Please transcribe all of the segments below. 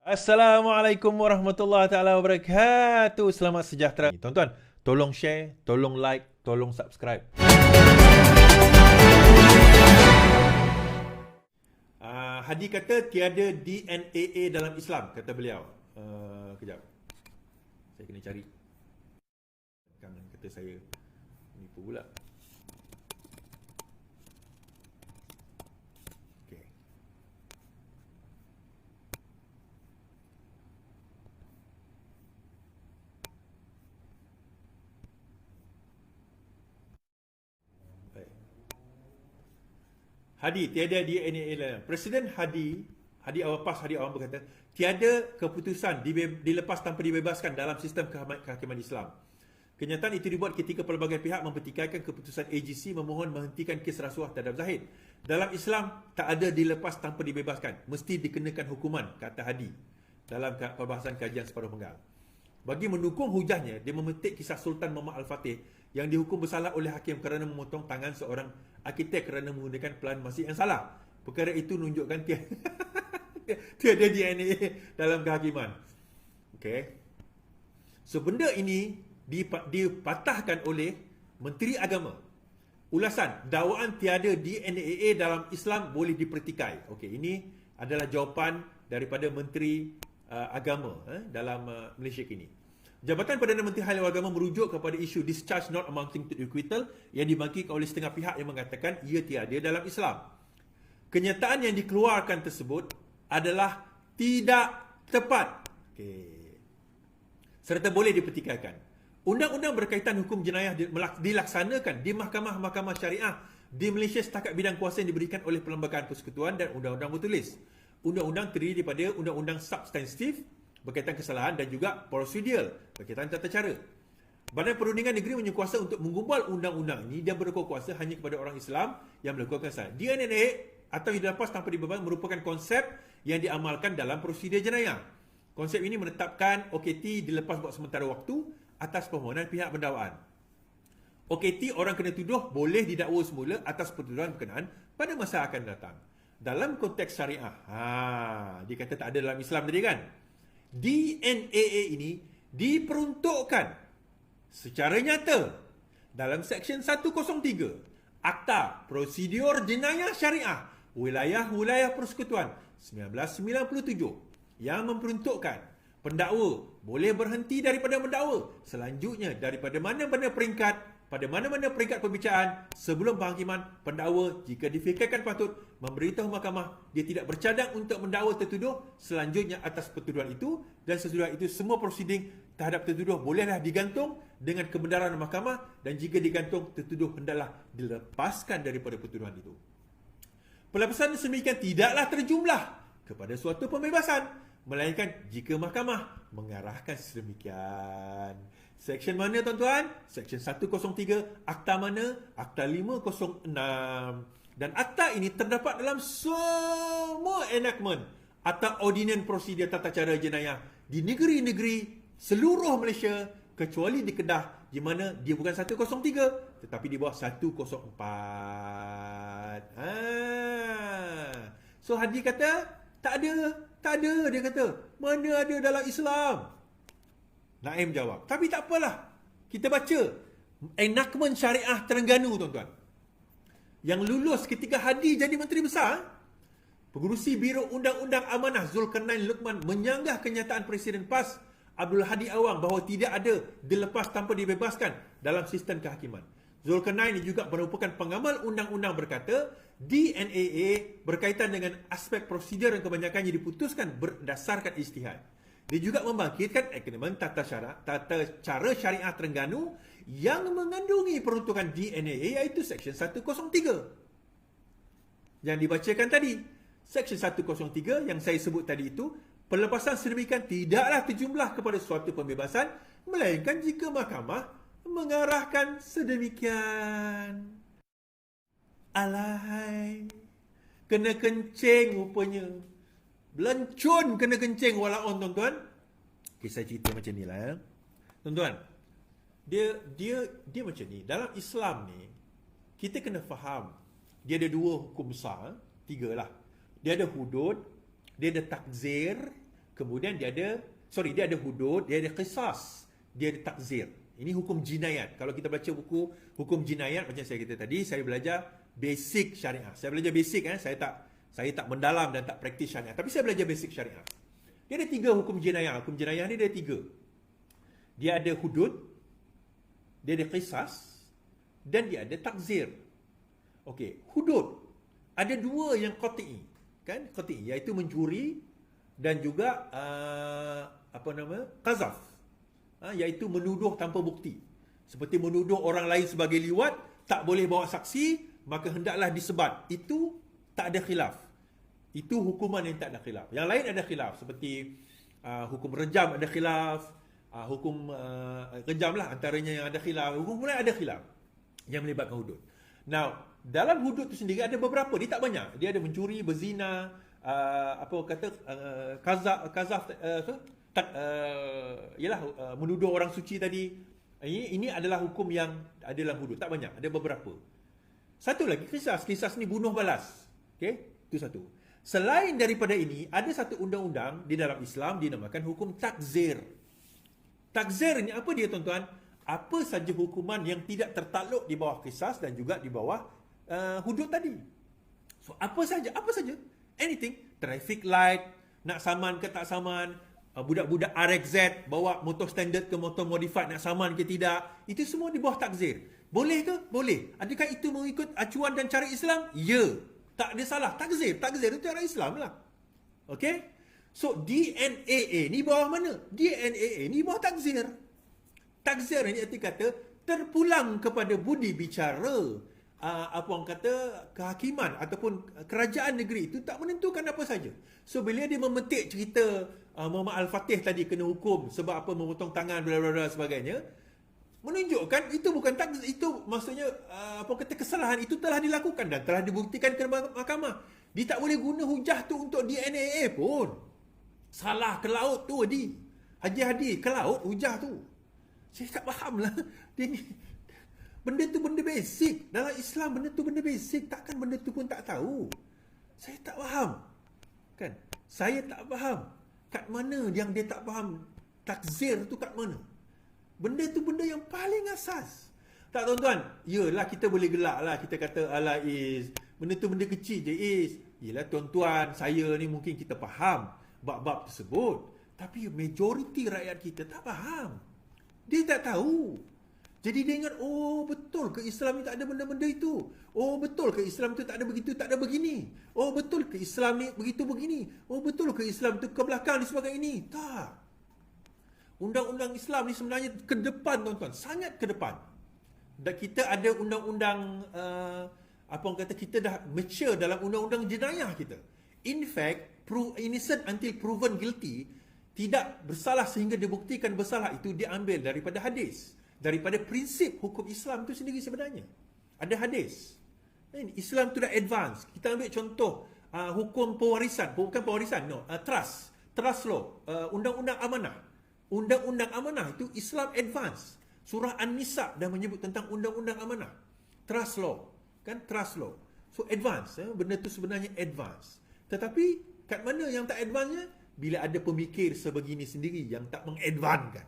Assalamualaikum warahmatullahi taala wabarakatuh. Selamat sejahtera. Tuan-tuan, tolong share, tolong like, tolong subscribe. Hadi kata tiada DNAA dalam Islam, kata beliau. Kejap. Saya kena cari. Jangan kata saya nipu pula. Okey. Baik. Hadi, tiada DNAA dalam. Presiden Hadi Awang berkata, tiada keputusan dilepas tanpa dibebaskan dalam sistem kehakiman Islam. Kenyataan itu dibuat ketika pelbagai pihak mempertikaikan keputusan AGC memohon menghentikan kes rasuah terhadap Zahid. Dalam Islam, tak ada dilepas tanpa dibebaskan. Mesti dikenakan hukuman, kata Hadi dalam perbahasan kajian separuh penggal. Bagi mendukung hujahnya, dia memetik kisah Sultan Muhammad Al-Fatih yang dihukum bersalah oleh hakim kerana memotong tangan seorang arkitek kerana menggunakan pelan masjid yang salah. Perkara itu menunjukkan tiada DNA dalam kehakiman. Okey. So, benda ini dipatahkan oleh Menteri Agama. Ulasan, dakwaan tiada DNAA dalam Islam boleh dipertikai. Okey, ini adalah jawapan daripada Menteri Agama dalam Malaysia kini. Jabatan Perdana Menteri Hal Agama merujuk kepada isu discharge not amounting to acquittal yang dibangkitkan oleh setengah pihak yang mengatakan ia tiada dalam Islam. Kenyataan yang dikeluarkan tersebut adalah tidak tepat. Okey. Serta boleh dipertikaikan. Undang-undang berkaitan hukum jenayah dilaksanakan di mahkamah-mahkamah syariah di Malaysia setakat bidang kuasa yang diberikan oleh Perlembagaan Persekutuan dan undang-undang bertulis. Undang-undang terdiri daripada undang-undang substantif berkaitan kesalahan dan juga prosedural berkaitan tata cara. Badan Perundingan Negeri menkuasa untuk menggubal undang-undang ini dan berkuasa hanya kepada orang Islam yang melakukan kesalahan. DNA atau yang dilepas tanpa dibeban merupakan konsep yang diamalkan dalam prosedur jenayah. Konsep ini menetapkan OKT dilepas buat sementara waktu atas permohonan pihak pendakwaan. OKT orang kena tuduh boleh didakwa semula atas pertuduhan berkenaan pada masa akan datang. Dalam konteks syariah, dia kata tak ada dalam Islam tadi kan? DNAA ini diperuntukkan secara nyata dalam Seksyen 103 Akta Prosedur Jenayah Syariah Wilayah-Wilayah Persekutuan 1997 yang memperuntukkan pendakwa boleh berhenti daripada mendakwa selanjutnya daripada mana-mana peringkat pada mana-mana peringkat pembicaraan sebelum penghakiman. Pendakwa jika difikirkan patut memberitahu mahkamah dia tidak bercadang untuk mendakwa tertuduh selanjutnya atas pertuduhan itu, dan sesudah itu semua prosiding terhadap tertuduh bolehlah digantung dengan kebenaran mahkamah, dan jika digantung tertuduh hendaklah dilepaskan daripada pertuduhan itu. Pelepasan sedemikian tidaklah terjumlah kepada suatu pembebasan, melainkan jika mahkamah mengarahkan sedemikian. Seksyen mana tuan-tuan? Seksyen 103. Akta mana? Akta 506. Dan akta ini terdapat dalam semua enactment atau ordinan prosedur tata cara jenayah di negeri-negeri seluruh Malaysia kecuali di Kedah di mana dia bukan 103 tetapi di bawah 104. So Hadi kata tak ada dia kata. Mana ada dalam Islam? Naim jawab, tapi tak apalah. Kita baca enactment syariah Terengganu tuan-tuan. Yang lulus ketika Hadi jadi Menteri Besar. Pengurusi Biro Undang-Undang Amanah Zulkarnain Luqman menyanggah kenyataan Presiden PAS Abdul Hadi Awang bahawa tidak ada dilepas tanpa dibebaskan dalam sistem kehakiman. Zulkarnain juga merupakan pengamal undang-undang berkata DNAA berkaitan dengan aspek prosedur yang kebanyakannya diputuskan berdasarkan ijtihad. Dia juga membangkitkan Akademi Tata Cara Syariah Terengganu yang mengandungi peruntukan DNAA iaitu Seksyen 103. Yang dibacakan tadi, Seksyen 103 yang saya sebut tadi itu, pelepasan sedemikian tidaklah terjumlah kepada suatu pembebasan, melainkan jika mahkamah mengarahkan sedemikian. Alahai, kena kencing rupanya. Belancun kena kencing walaupun tuan-tuan. Kisah cerita macam ni lah. Tuan-tuan, dia macam ni. Dalam Islam ni, kita kena faham. Dia ada 2 hukum besar. 3 lah. Dia ada hudud, dia ada takzir, kemudian dia ada hudud, dia ada qisas, dia ada takzir. Ini hukum jinayat. Kalau kita baca buku hukum jinayat macam saya kata tadi, saya belajar basic syariah. Saya belajar basic, saya tak mendalam dan tak praktis syariah, tapi saya belajar basic syariah. Dia ada 3 hukum jinayah. Hukum jinayah ni dia ada 3. Dia ada hudud, dia ada qisas, dan dia ada takzir. Okey, hudud ada 2 yang qat'i, kan? Qat'i iaitu mencuri dan juga qazaf, iaitu menuduh tanpa bukti. Seperti menuduh orang lain sebagai liwat, tak boleh bawa saksi, maka hendaklah disebat. Itu tak ada khilaf. Itu hukuman yang tak ada khilaf. Yang lain ada khilaf, seperti hukum rejam ada khilaf, hukum rejam lah antaranya yang ada khilaf. Hukum lain ada khilaf yang melibatkan hudud. Now, dalam hudud itu sendiri ada beberapa, dia tak banyak. Dia ada mencuri, berzina, menuduh orang suci tadi. Ini adalah hukum yang ada dalam hudud, tak banyak, ada beberapa. Satu lagi, kisas ni bunuh balas. Okey, itu satu. Selain daripada ini, ada satu undang-undang di dalam Islam dinamakan hukum takzir. Takzir ni apa dia, tuan-tuan? Apa saja hukuman yang tidak tertakluk di bawah kisas dan juga di bawah hudud tadi. So apa saja, anything, traffic light, nak saman ke tak saman, budak-budak RXZ bawa motor standard ke motor modified, nak saman ke tidak, itu semua di bawah takzir. Boleh ke? Boleh. Adakah itu mengikut acuan dan cara Islam? Ya. Tak ada salah. Takzir itu cara Islam lah. Okay? So, DNAA ni bawah mana? DNAA ni bawah takzir. Takzir ni arti kata terpulang kepada budi bicara, kehakiman ataupun kerajaan negeri itu tak menentukan apa saja. So, bila dia memetik cerita Muhammad Al-Fatih tadi kena hukum sebab apa memotong tangan bla bla bla sebagainya, menunjukkan itu bukan takzir, itu maksudnya kesalahan itu telah dilakukan dan telah dibuktikan ke mahkamah. Dia tak boleh guna hujah tu untuk DNAA pun. Salah ke laut tu Haji ke laut hujah tu. Saya tak faham lah. Benda tu benda basic. Dalam Islam benda tu benda basic. Takkan benda tu pun tak tahu. Saya tak faham. Kan? Saya tak faham. Kat mana yang dia tak faham takzir tu kat mana? Benda tu benda yang paling asas. Tak, tuan-tuan? Yelah, kita boleh gelak lah. Kita kata, alah Is, benda tu benda kecil je Is. Yelah tuan-tuan, saya ni mungkin kita faham bab-bab tersebut. Tapi majoriti rakyat kita tak faham. Dia tak tahu. Jadi dia ingat, oh betul ke Islam ni tak ada benda-benda itu. Oh betul ke Islam tu tak ada begitu, tak ada begini. Oh betul ke Islam ni begitu begini. Oh betul ke Islam tu ke belakang di sebagai ini. Tak. Undang-undang Islam ni sebenarnya ke depan, tuan-tuan. Sangat ke depan. Dan kita ada undang-undang, kita dah mature dalam undang-undang jenayah kita. In fact, innocent until proven guilty, tidak bersalah sehingga dibuktikan bersalah, itu diambil daripada hadis. Daripada prinsip hukum Islam itu sendiri sebenarnya. Ada hadis. Islam tu dah advance. Kita ambil contoh hukum pewarisan. Bukan pewarisan, no. Trust law. Undang-undang amanah. Undang-undang amanah itu Islam advance. Surah An-Nisa dah menyebut tentang undang-undang amanah. Trust law. Kan? Trust law. So advance. Benda tu sebenarnya advance. Tetapi kat mana yang tak advance-nya? Bila ada pemikir sebegini sendiri yang tak mengadvancekan,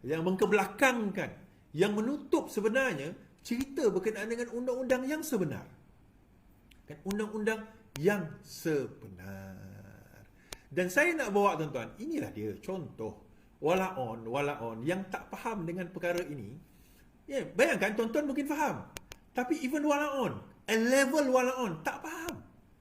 yang mengkebelakangkan, yang menutup sebenarnya cerita berkenaan dengan undang-undang yang sebenar. Kan? Undang-undang yang sebenar. Dan saya nak bawa, tuan-tuan, inilah dia contoh wala-on yang tak faham dengan perkara ini. Bayangkan tuan-tuan mungkin faham, tapi even wala-on, a level wala-on tak faham.